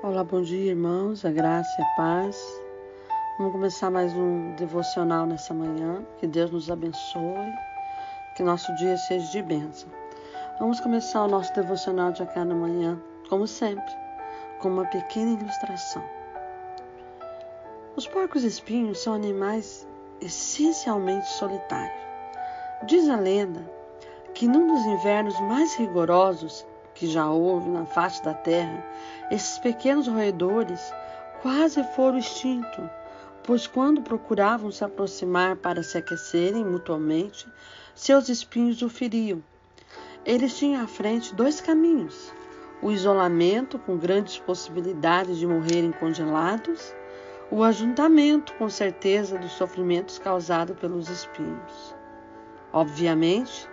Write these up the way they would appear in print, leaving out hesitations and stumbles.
Olá, bom dia, irmãos, a graça e a paz. Vamos começar mais um devocional nessa manhã. Que Deus nos abençoe, que nosso dia seja de bênção. Vamos começar o nosso devocional de cada manhã, como sempre, com uma pequena ilustração. Os porcos-espinhos são animais essencialmente solitários. Diz a lenda que num dos invernos mais rigorosos que já houve na face da terra, esses pequenos roedores quase foram extintos, pois quando procuravam se aproximar para se aquecerem mutuamente, seus espinhos o feriam. Eles tinham à frente dois caminhos: o isolamento, com grandes possibilidades de morrerem congelados, o ajuntamento, com certeza dos sofrimentos causados pelos espinhos. Obviamente,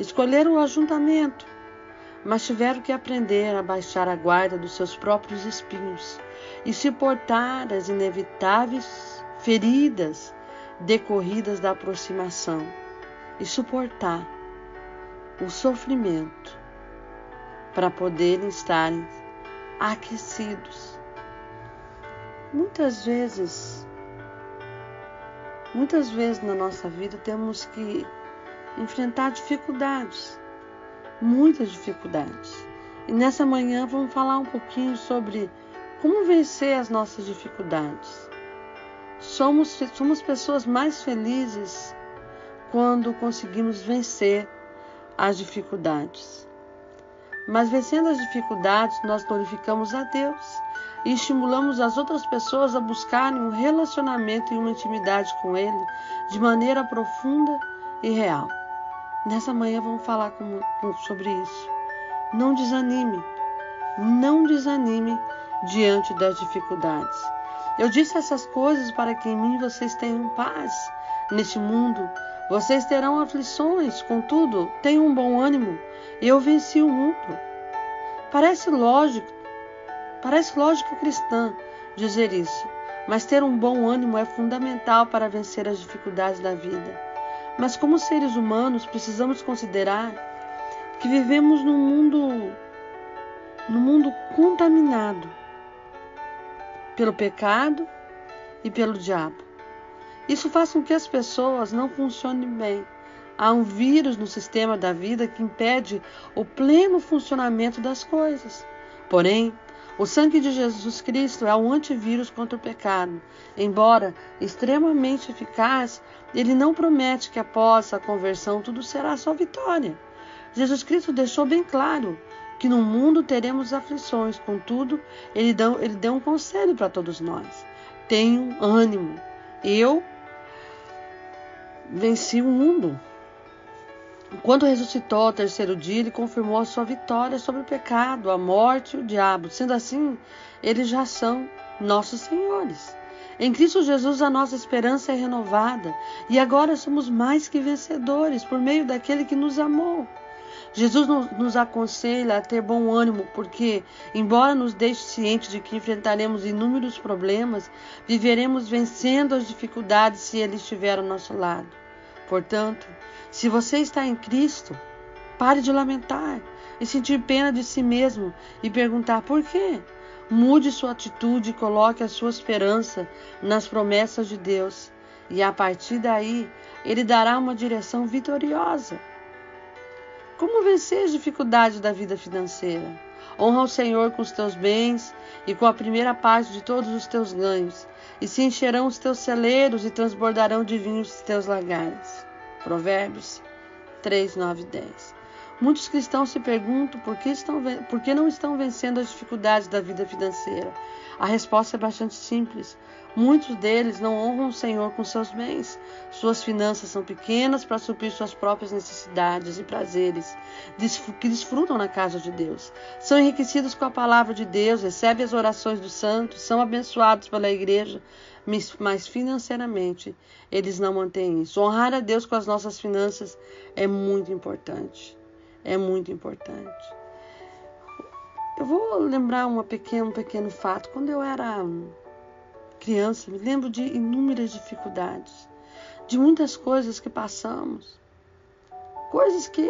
escolheram o ajuntamento, mas tiveram que aprender a baixar a guarda dos seus próprios espinhos e suportar as inevitáveis feridas decorridas da aproximação e suportar o sofrimento para poderem estarem aquecidos. Muitas vezes na nossa vida temos que enfrentar dificuldades, muitas dificuldades. E nessa manhã vamos falar um pouquinho sobre como vencer as nossas dificuldades. Somos pessoas mais felizes quando conseguimos vencer as dificuldades. Mas vencendo as dificuldades, nós glorificamos a Deus e estimulamos as outras pessoas a buscarem um relacionamento e uma intimidade com Ele de maneira profunda e real. Nessa manhã vamos falar sobre isso. Não desanime diante das dificuldades. Eu disse essas coisas para que em mim vocês tenham paz. Neste mundo vocês terão aflições, contudo, tenham um bom ânimo. Eu venci o mundo. Parece lógica cristã dizer isso, mas ter um bom ânimo é fundamental para vencer as dificuldades da vida. Mas como seres humanos, precisamos considerar que vivemos num mundo contaminado pelo pecado e pelo diabo. Isso faz com que as pessoas não funcionem bem. Há um vírus no sistema da vida que impede o pleno funcionamento das coisas. Porém, o sangue de Jesus Cristo é um antivírus contra o pecado. Embora extremamente eficaz, ele não promete que após a conversão tudo será só vitória. Jesus Cristo deixou bem claro que no mundo teremos aflições, contudo, ele deu um conselho para todos nós: tenham ânimo, eu venci o mundo. Quando ressuscitou ao terceiro dia, ele confirmou a sua vitória sobre o pecado, a morte e o diabo. Sendo assim, eles já são nossos senhores. Em Cristo Jesus, a nossa esperança é renovada e agora somos mais que vencedores por meio daquele que nos amou. Jesus nos aconselha a ter bom ânimo, porque, embora nos deixe ciente de que enfrentaremos inúmeros problemas, viveremos vencendo as dificuldades se Ele estiver ao nosso lado. Portanto, se você está em Cristo, pare de lamentar e sentir pena de si mesmo e perguntar por quê. Mude sua atitude e coloque a sua esperança nas promessas de Deus. E a partir daí, Ele dará uma direção vitoriosa. Como vencer as dificuldades da vida financeira? Honra o Senhor com os teus bens e com a primeira parte de todos os teus ganhos, e se encherão os teus celeiros e transbordarão de vinho os teus lagares. Provérbios 3, 9 e 10. Muitos cristãos se perguntam por que não estão vencendo as dificuldades da vida financeira. A resposta é bastante simples. Muitos deles não honram o Senhor com seus bens. Suas finanças são pequenas para suprir suas próprias necessidades e prazeres que desfrutam na casa de Deus. São enriquecidos com a palavra de Deus, recebem as orações dos santos, são abençoados pela igreja, mas financeiramente eles não mantêm isso. Honrar a Deus com as nossas finanças é muito importante. É muito importante. Eu vou lembrar um pequeno fato. Quando eu era criança, me lembro de inúmeras dificuldades, de muitas coisas que passamos, coisas que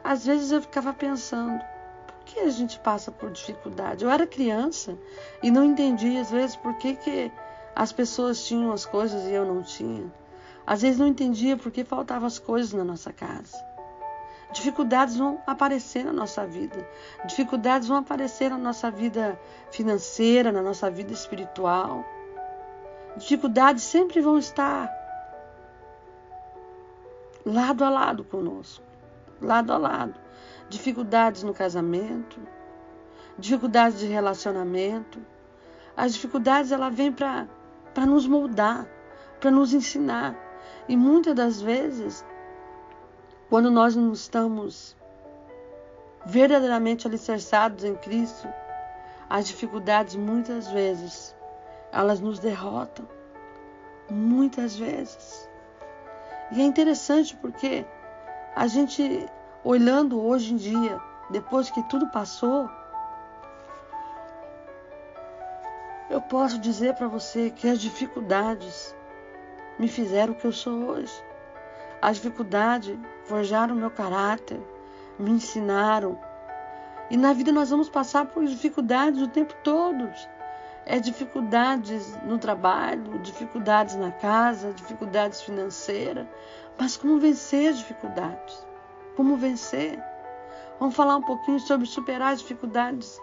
às vezes eu ficava pensando, por que a gente passa por dificuldade? Eu era criança e não entendia às vezes por que as pessoas tinham as coisas e eu não tinha. Às vezes não entendia por que faltavam as coisas na nossa casa. Dificuldades vão aparecer na nossa vida. Dificuldades vão aparecer na nossa vida financeira, na nossa vida espiritual. Dificuldades sempre vão estar lado a lado conosco. Lado a lado. Dificuldades no casamento. Dificuldades de relacionamento. As dificuldades, ela vem para nos moldar, para nos ensinar. E muitas das vezes, quando nós não estamos verdadeiramente alicerçados em Cristo, as dificuldades muitas vezes, elas nos derrotam. Muitas vezes. E é interessante porque a gente, olhando hoje em dia, depois que tudo passou, eu posso dizer para você que as dificuldades me fizeram o que eu sou hoje. As dificuldades forjaram o meu caráter, me ensinaram. E na vida nós vamos passar por dificuldades o tempo todo. Dificuldades no trabalho, dificuldades na casa, dificuldades financeiras. Mas como vencer as dificuldades? Como vencer? Vamos falar um pouquinho sobre superar as dificuldades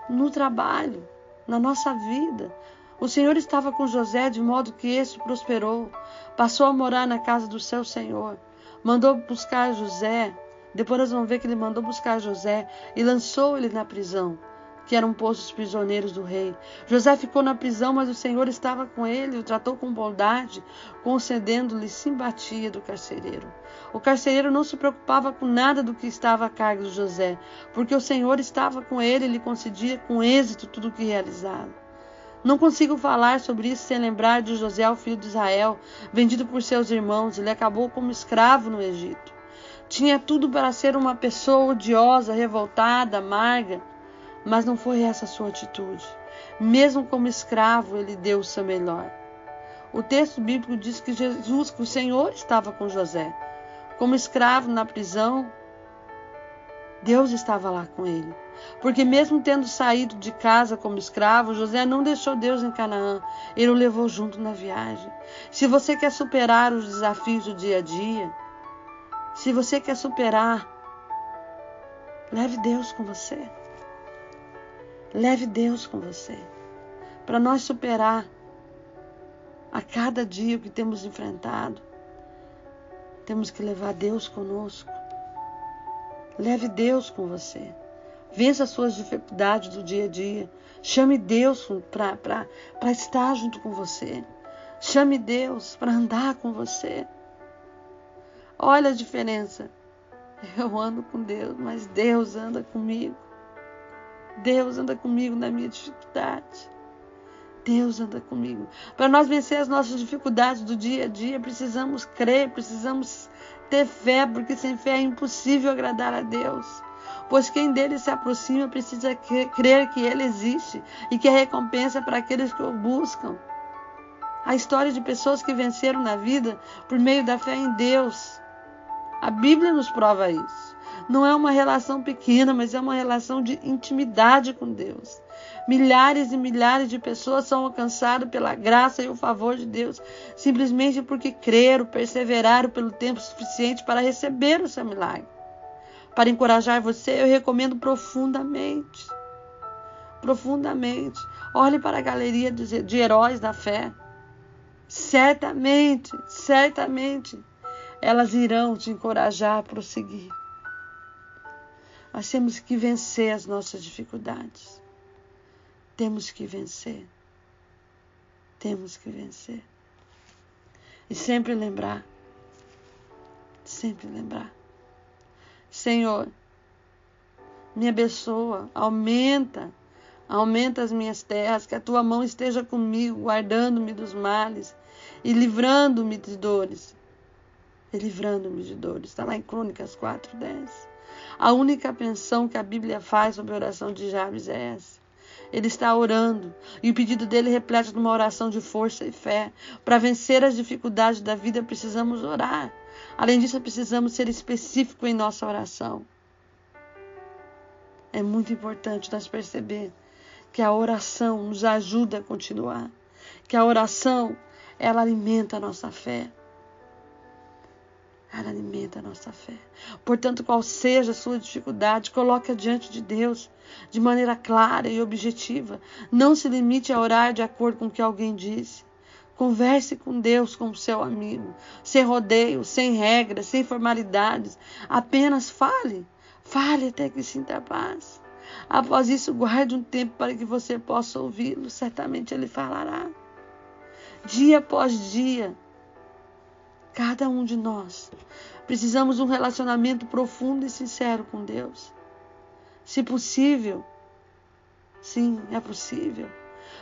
no trabalho, na nossa vida. O Senhor estava com José de modo que este prosperou. Passou a morar na casa do seu Senhor. Mandou buscar José. Depois nós vamos ver que ele mandou buscar José e lançou ele na prisão, que eram postos prisioneiros do rei. José ficou na prisão, mas o Senhor estava com ele, o tratou com bondade, concedendo-lhe simpatia do carcereiro. O carcereiro não se preocupava com nada do que estava a cargo de José, porque o Senhor estava com ele e lhe concedia com êxito tudo o que realizava. Não consigo falar sobre isso sem lembrar de José, o filho de Israel, vendido por seus irmãos. Ele acabou como escravo no Egito. Tinha tudo para ser uma pessoa odiosa, revoltada, amarga, mas não foi essa a sua atitude. Mesmo como escravo, ele deu o seu melhor. O texto bíblico diz que o Senhor estava com José. Como escravo na prisão, Deus estava lá com ele. Porque mesmo tendo saído de casa como escravo, José não deixou Deus em Canaã. Ele o levou junto na viagem. Se você quer superar os desafios do dia a dia, se você quer superar, leve Deus com você. Leve Deus com você. Para nós superar a cada dia o que temos enfrentado, temos que levar Deus conosco. Leve Deus com você. Vença as suas dificuldades do dia a dia. Chame Deus para estar junto com você. Chame Deus para andar com você. Olha a diferença. Eu ando com Deus, mas Deus anda comigo. Deus anda comigo na minha dificuldade. Deus anda comigo. Para nós vencer as nossas dificuldades do dia a dia, precisamos crer, precisamos ter fé, porque sem fé é impossível agradar a Deus. Pois quem dele se aproxima precisa crer que ele existe e que a recompensa é para aqueles que o buscam. A história de pessoas que venceram na vida por meio da fé em Deus. A Bíblia nos prova isso. Não é uma relação pequena, mas é uma relação de intimidade com Deus. Milhares e milhares de pessoas são alcançadas pela graça e o favor de Deus, simplesmente porque creram, perseveraram pelo tempo suficiente para receber o seu milagre. Para encorajar você, eu recomendo profundamente. Profundamente. Olhe para a galeria de heróis da fé. Certamente, elas irão te encorajar a prosseguir. Nós temos que vencer as nossas dificuldades. Temos que vencer. Temos que vencer. E sempre lembrar. Senhor, me abençoa, aumenta as minhas terras, que a tua mão esteja comigo, guardando-me dos males e livrando-me de dores. Está lá em Crônicas 4:10. A única menção que a Bíblia faz sobre a oração de Jabes é essa. Ele está orando e o pedido dele reflete numa oração de força e fé. Para vencer as dificuldades da vida, precisamos orar. Além disso, precisamos ser específicos em nossa oração. É muito importante nós perceber que a oração nos ajuda a continuar. Que a oração, ela alimenta a nossa fé. Ela alimenta a nossa fé. Portanto, qual seja a sua dificuldade, coloque-a diante de Deus de maneira clara e objetiva. Não se limite a orar de acordo com o que alguém disse. Converse com Deus como seu amigo, sem rodeio, sem regras, sem formalidades. Apenas fale. Fale até que sinta paz. Após isso, guarde um tempo para que você possa ouvi-lo. Certamente Ele falará. Dia após dia, cada um de nós precisamos de um relacionamento profundo e sincero com Deus. Se possível, sim, é possível.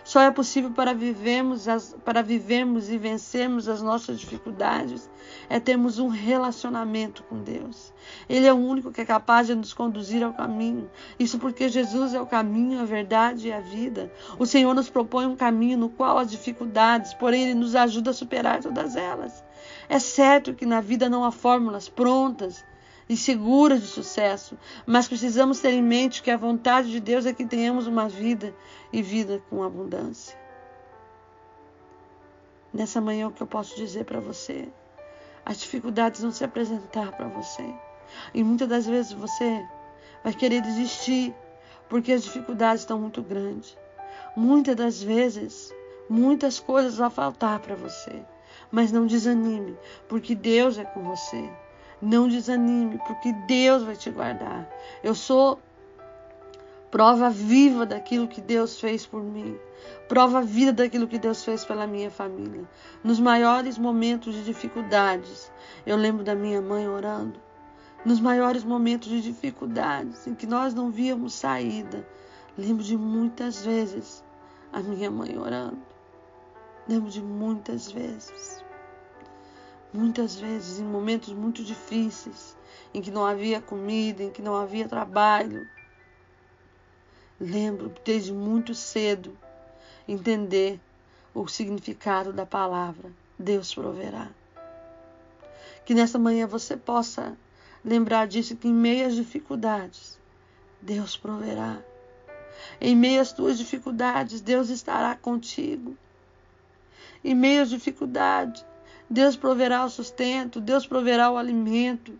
Só é possível para vivermos e vencermos as nossas dificuldades é termos um relacionamento com Deus. Ele é o único que é capaz de nos conduzir ao caminho. Isso porque Jesus é o caminho, a verdade e a vida. O Senhor nos propõe um caminho no qual as dificuldades, porém Ele nos ajuda a superar todas elas. É certo que na vida não há fórmulas prontas e seguras de sucesso, mas precisamos ter em mente que a vontade de Deus é que tenhamos uma vida e vida com abundância. Nessa manhã, o que eu posso dizer para você? As dificuldades vão se apresentar para você. E muitas das vezes você vai querer desistir, porque as dificuldades estão muito grandes. Muitas das vezes, muitas coisas vão faltar para você. Mas não desanime, porque Deus é com você. Não desanime, porque Deus vai te guardar. Eu sou prova viva daquilo que Deus fez por mim. Prova viva daquilo que Deus fez pela minha família. Nos maiores momentos de dificuldades, eu lembro da minha mãe orando. Nos maiores momentos de dificuldades, em que nós não víamos saída, lembro de muitas vezes a minha mãe orando. Lembro de muitas vezes. Muitas vezes, em momentos muito difíceis, em que não havia comida, em que não havia trabalho. Lembro, desde muito cedo, entender o significado da palavra. Deus proverá. Que nessa manhã você possa lembrar disso, que em meio às dificuldades, Deus proverá. Em meio às tuas dificuldades, Deus estará contigo. Em meio às dificuldades, Deus proverá o sustento, Deus proverá o alimento,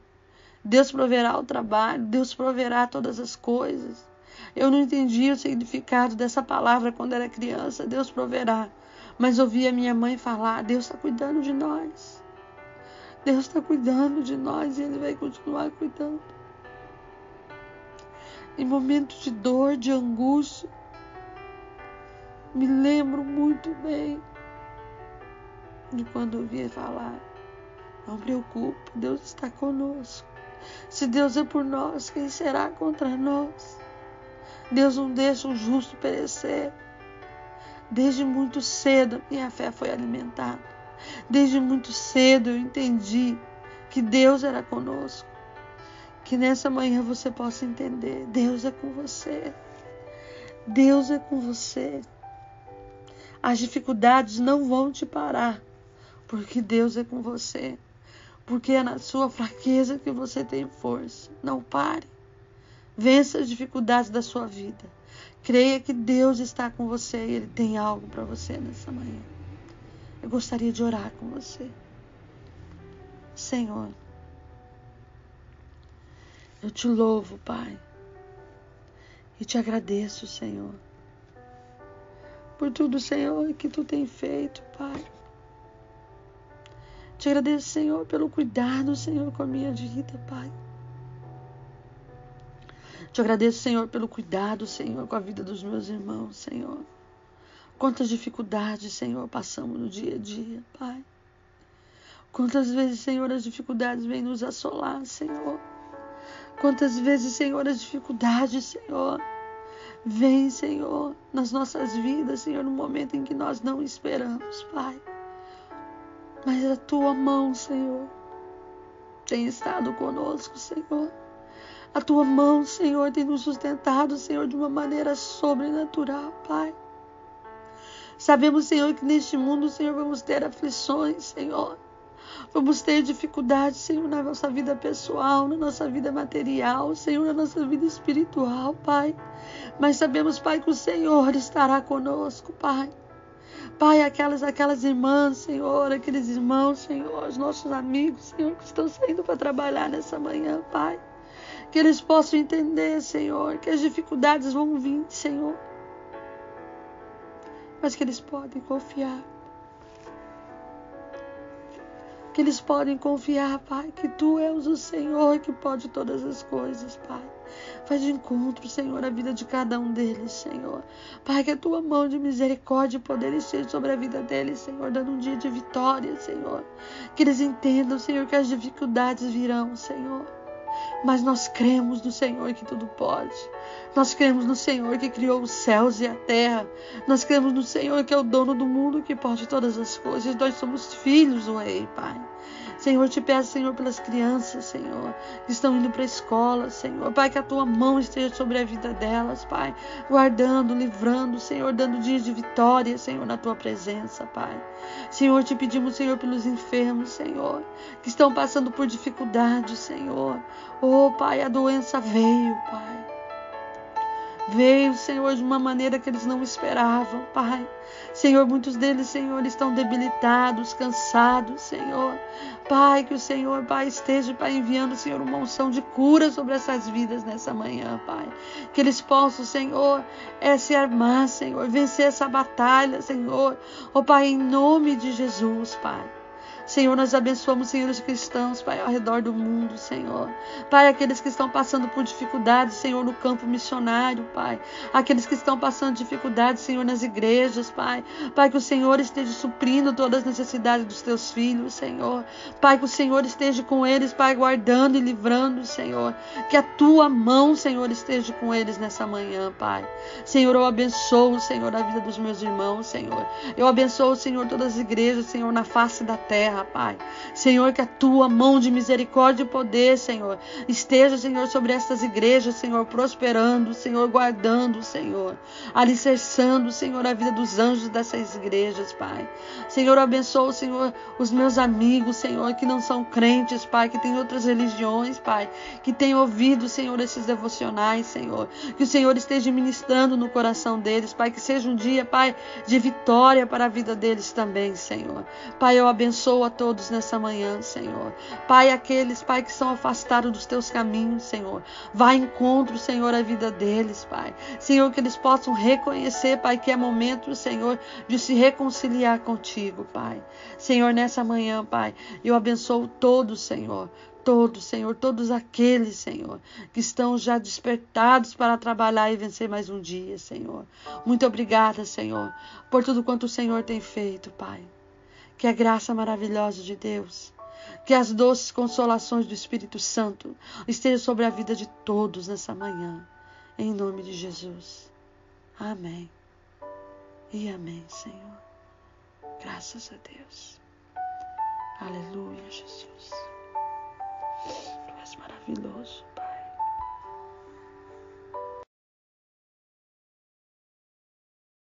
Deus proverá o trabalho, Deus proverá todas as coisas. Eu não entendia o significado dessa palavra quando era criança, Deus proverá. Mas ouvi a minha mãe falar, Deus está cuidando de nós. Deus está cuidando de nós e Ele vai continuar cuidando. Em momentos de dor, de angústia, me lembro muito bem de quando eu ouvia falar, não preocupe, Deus está conosco. Se Deus é por nós, quem será contra nós? Deus não deixa o justo perecer. Desde muito cedo minha fé foi alimentada. Desde muito cedo eu entendi que Deus era conosco. Que nessa manhã você possa entender, Deus é com você. Deus é com você. As dificuldades não vão te parar. Porque Deus é com você. Porque é na sua fraqueza que você tem força. Não pare. Vença as dificuldades da sua vida. Creia que Deus está com você e Ele tem algo para você nessa manhã. Eu gostaria de orar com você. Senhor, eu te louvo, Pai. E te agradeço, Senhor. Por tudo, Senhor, que Tu tem feito, Pai. Te agradeço, Senhor, pelo cuidado, Senhor, com a minha vida, Pai. Te agradeço, Senhor, pelo cuidado, Senhor, com a vida dos meus irmãos, Senhor. Quantas dificuldades, Senhor, passamos no dia a dia, Pai. Quantas vezes, Senhor, as dificuldades vêm nos assolar, Senhor. Quantas vezes, Senhor, as dificuldades, Senhor, vêm, Senhor, nas nossas vidas, Senhor, no momento em que nós não esperamos, Pai. Mas a Tua mão, Senhor, tem estado conosco, Senhor. A Tua mão, Senhor, tem nos sustentado, Senhor, de uma maneira sobrenatural, Pai. Sabemos, Senhor, que neste mundo, Senhor, vamos ter aflições, Senhor. Vamos ter dificuldade, Senhor, na nossa vida pessoal, na nossa vida material, Senhor, na nossa vida espiritual, Pai. Mas sabemos, Pai, que o Senhor estará conosco, Pai. Pai, aquelas irmãs, Senhor, aqueles irmãos, Senhor, os nossos amigos, Senhor, que estão saindo para trabalhar nessa manhã, Pai. Que eles possam entender, Senhor, que as dificuldades vão vir, Senhor. Mas que eles podem confiar. Que eles podem confiar, Pai, que Tu és o Senhor que pode todas as coisas, Pai. Faz de encontro, Senhor, a vida de cada um deles, Senhor. Pai, que a Tua mão de misericórdia e poder esteja sobre a vida deles, Senhor, dando um dia de vitória, Senhor. Que eles entendam, Senhor, que as dificuldades virão, Senhor. Mas nós cremos no Senhor que tudo pode. Nós cremos no Senhor que criou os céus e a terra. Nós cremos no Senhor que é o dono do mundo, que pode todas as coisas. Nós somos filhos do Rei, Pai. Senhor, te peço, Senhor, pelas crianças, Senhor, que estão indo para a escola, Senhor. Pai, que a Tua mão esteja sobre a vida delas, Pai. Guardando, livrando, Senhor, dando dias de vitória, Senhor, na Tua presença, Pai. Senhor, te pedimos, Senhor, pelos enfermos, Senhor, que estão passando por dificuldades, Senhor. Oh, Pai, a doença veio, Pai. Veio, Senhor, de uma maneira que eles não esperavam, Pai. Senhor, muitos deles, Senhor, estão debilitados, cansados, Senhor. Pai, que o Senhor, Pai, esteja, Pai, enviando, Senhor, uma unção de cura sobre essas vidas nessa manhã, Pai. Que eles possam, Senhor, se armar, Senhor, vencer essa batalha, Senhor. Oh, Pai, em nome de Jesus, Pai. Senhor, nós abençoamos, Senhor, os cristãos, Pai, ao redor do mundo, Senhor. Pai, aqueles que estão passando por dificuldades, Senhor, no campo missionário, Pai. Aqueles que estão passando dificuldades, Senhor, nas igrejas, Pai. Pai, que o Senhor esteja suprindo todas as necessidades dos Teus filhos, Senhor. Pai, que o Senhor esteja com eles, Pai, guardando e livrando, Senhor. Que a Tua mão, Senhor, esteja com eles nessa manhã, Pai. Senhor, eu abençoo, Senhor, a vida dos meus irmãos, Senhor. Eu abençoo, Senhor, todas as igrejas, Senhor, na face da terra, Pai. Senhor, que a Tua mão de misericórdia e poder, Senhor, esteja, Senhor, sobre estas igrejas, Senhor, prosperando, Senhor, guardando, Senhor, alicerçando, Senhor, a vida dos anjos dessas igrejas, Pai. Senhor, eu abençoo, Senhor, os meus amigos, Senhor, que não são crentes, Pai, que têm outras religiões, Pai, que têm ouvido, Senhor, esses devocionais, Senhor, que o Senhor esteja ministrando no coração deles, Pai, que seja um dia, Pai, de vitória para a vida deles também, Senhor. Pai, eu abençoo a todos nessa manhã, Senhor. Pai, aqueles, Pai, que são afastados dos Teus caminhos, Senhor. Vai encontro, Senhor, a vida deles, Pai. Senhor, que eles possam reconhecer, Pai, que é momento, Senhor, de se reconciliar contigo, Pai. Senhor, nessa manhã, Pai, eu abençoo todos, Senhor. Todos, Senhor, todos aqueles, Senhor, que estão já despertados para trabalhar e vencer mais um dia, Senhor. Muito obrigada, Senhor, por tudo quanto o Senhor tem feito, Pai. Que a graça maravilhosa de Deus, que as doces consolações do Espírito Santo estejam sobre a vida de todos nessa manhã. Em nome de Jesus. Amém. E amém, Senhor. Graças a Deus. Aleluia, Jesus. Tu és maravilhoso.